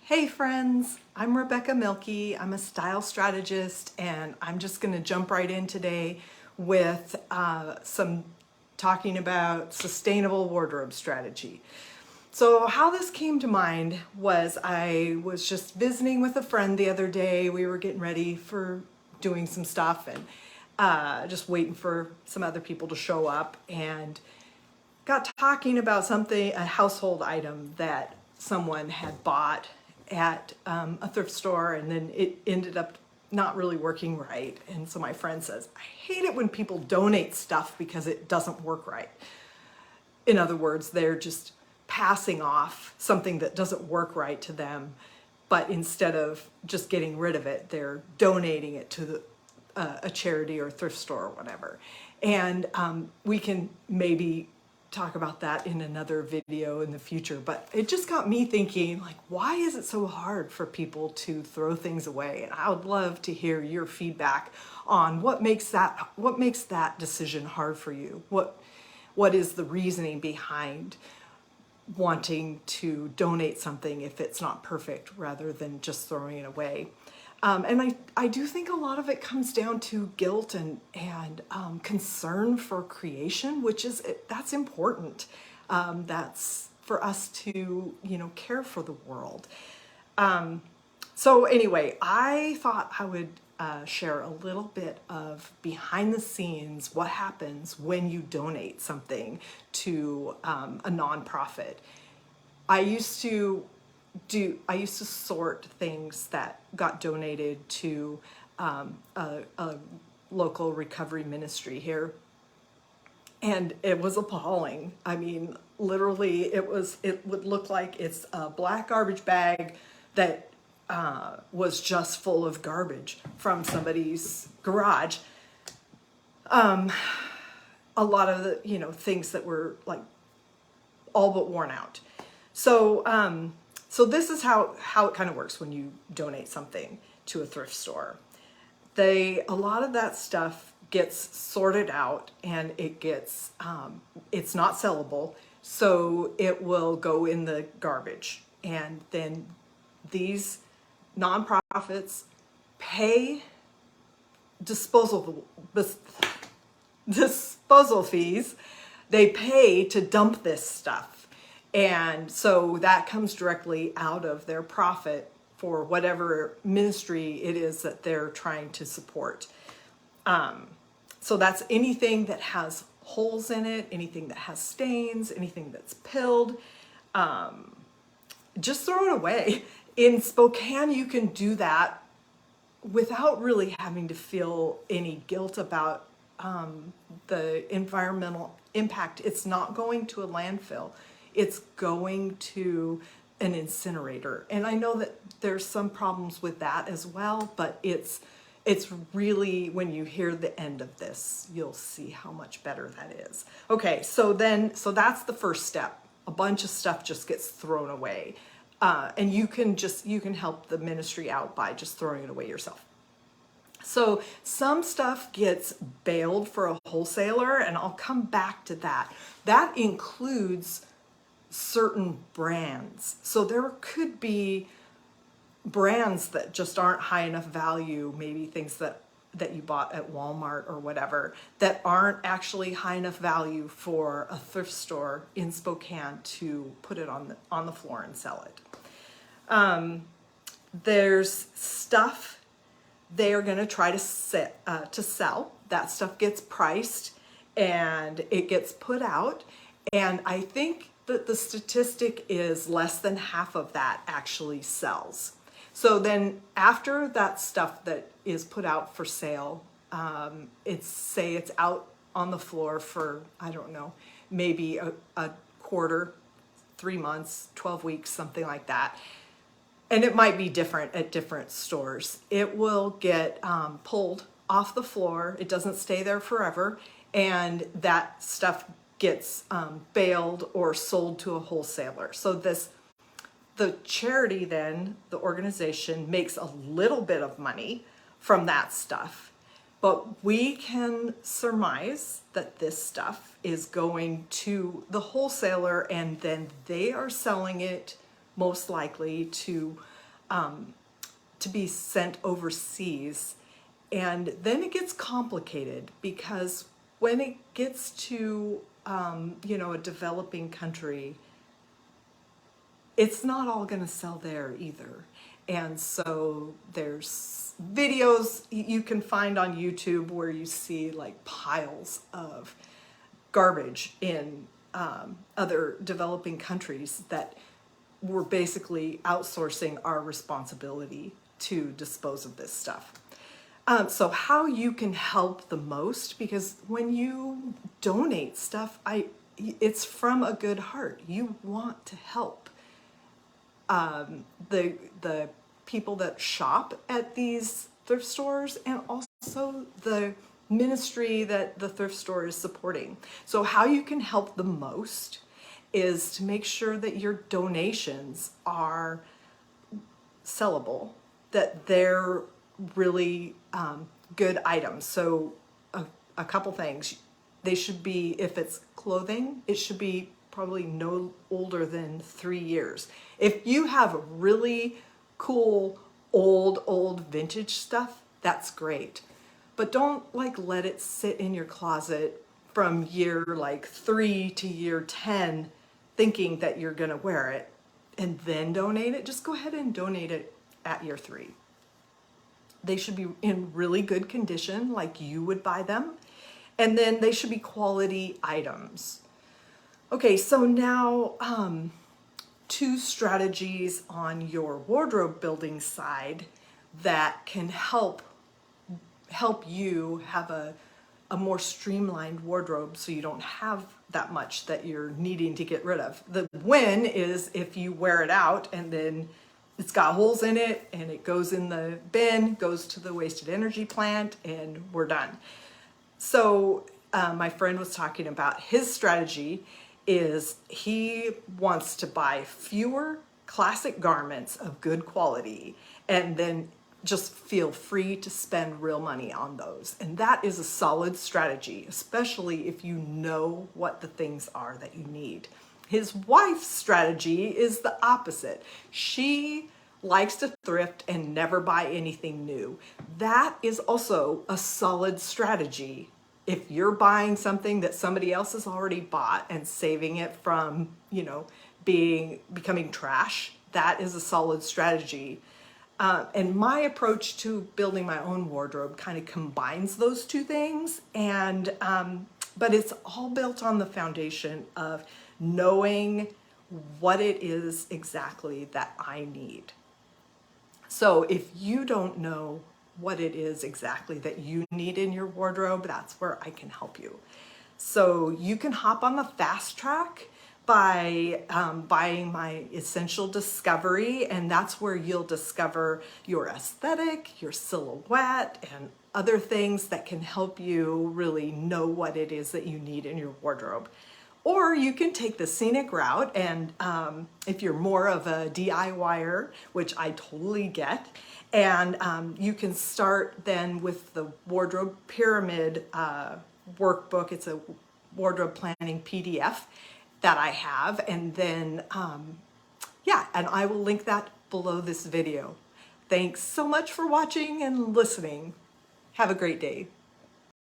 Hey friends, I'm Rebecca Milkey. I'm a style strategist, and I'm just going to jump right in today with some talking about sustainable wardrobe strategy. So how this came to mind was I was just visiting with a friend the other day. We were getting ready for doing some stuff and just waiting for some other people to show up, and got talking about something, a household item that someone had bought at a thrift store, and then it ended up not really working right. And so my friend says, I hate it when people donate stuff because it doesn't work right. In other words, they're just passing off something that doesn't work right to them, but instead of just getting rid of it, they're donating it to a charity or thrift store or whatever. And we can maybe talk about that in another video in the future, but it just got me thinking, like, why is it so hard for people to throw things away? And I would love to hear your feedback on what makes that decision hard for you. What is the reasoning behind wanting to donate something if it's not perfect rather than just throwing it away? And I do think a lot of it comes down to guilt and concern for creation, that's important. That's for us to, care for the world. So anyway, I thought I would share a little bit of behind the scenes, what happens when you donate something to a nonprofit. I used to sort things that got donated to a local recovery ministry here, and it was appalling. I mean, literally, it would look like it's a black garbage bag that was just full of garbage from somebody's garage. A lot of the things that were like all but worn out. So this is how it kind of works when you donate something to a thrift store. A lot of that stuff gets sorted out, and it's not sellable, so it will go in the garbage. And then these nonprofits pay disposal fees. They pay to dump this stuff. And so that comes directly out of their profit for whatever ministry it is that they're trying to support. So that's anything that has holes in it, anything that has stains, anything that's pilled, just throw it away. In Spokane, you can do that without really having to feel any guilt about the environmental impact. It's not going to a landfill. It's going to an incinerator. And I know that there's some problems with that as well, but it's really, when you hear the end of this, you'll see how much better that is. Okay, so that's the first step. A bunch of stuff just gets thrown away. And you can help the ministry out by just throwing it away yourself. So some stuff gets baled for a wholesaler, and I'll come back to that. That includes certain brands. So there could be brands that just aren't high enough value, maybe things that you bought at Walmart or whatever, that aren't actually high enough value for a thrift store in Spokane to put it on the floor and sell it. There's stuff they are going to try to sell. That stuff gets priced and it gets put out, and I think that the statistic is less than half of that actually sells. So then after that stuff that is put out for sale, it's out on the floor for, I don't know, maybe a quarter, 3 months, 12 weeks, something like that. And it might be different at different stores. It will get pulled off the floor. It doesn't stay there forever. And that stuff gets baled or sold to a wholesaler. So the charity then, the organization, makes a little bit of money from that stuff. But we can surmise that this stuff is going to the wholesaler, and then they are selling it most likely to to be sent overseas. And then it gets complicated because when it gets to, a developing country, it's not all going to sell there either. And so there's videos you can find on YouTube where you see like piles of garbage in other developing countries that we're basically outsourcing our responsibility to dispose of this stuff. So how you can help the most, because when you donate stuff, it's from a good heart. You want to help the people that shop at these thrift stores and also the ministry that the thrift store is supporting. So how you can help the most is to make sure that your donations are sellable, that they're really good items. So a couple things. They should be, if it's clothing, it should be probably no older than 3 years. If you have really cool old vintage stuff, that's great. But don't let it sit in your closet from year 3 to year 10 thinking that you're gonna wear it and then donate it. Just go ahead and donate it at year 3. They should be in really good condition like you would buy them. And then they should be quality items. Okay, so now 2 strategies on your wardrobe building side that can help you have a more streamlined wardrobe so you don't have that much that you're needing to get rid of. The win is if you wear it out and then it's got holes in it and it goes in the bin, goes to the wasted energy plant, and we're done. So my friend was talking about his strategy is he wants to buy fewer classic garments of good quality and then just feel free to spend real money on those. And that is a solid strategy, especially if you know what the things are that you need. His wife's strategy is the opposite. She likes to thrift and never buy anything new. That is also a solid strategy. If you're buying something that somebody else has already bought and saving it from, becoming trash, that is a solid strategy. And my approach to building my own wardrobe kind of combines those 2 things, but it's all built on the foundation of knowing what it is exactly that I need. So if you don't know what it is exactly that you need in your wardrobe, that's where I can help you. So you can hop on the fast track by buying my Essential Discovery, and that's where you'll discover your aesthetic, your silhouette, and other things that can help you really know what it is that you need in your wardrobe. Or you can take the scenic route, and if you're more of a DIYer, which I totally get, and you can start then with the Wardrobe Pyramid workbook. It's a wardrobe planning PDF that I have, and then, and I will link that below this video. Thanks so much for watching and listening. Have a great day.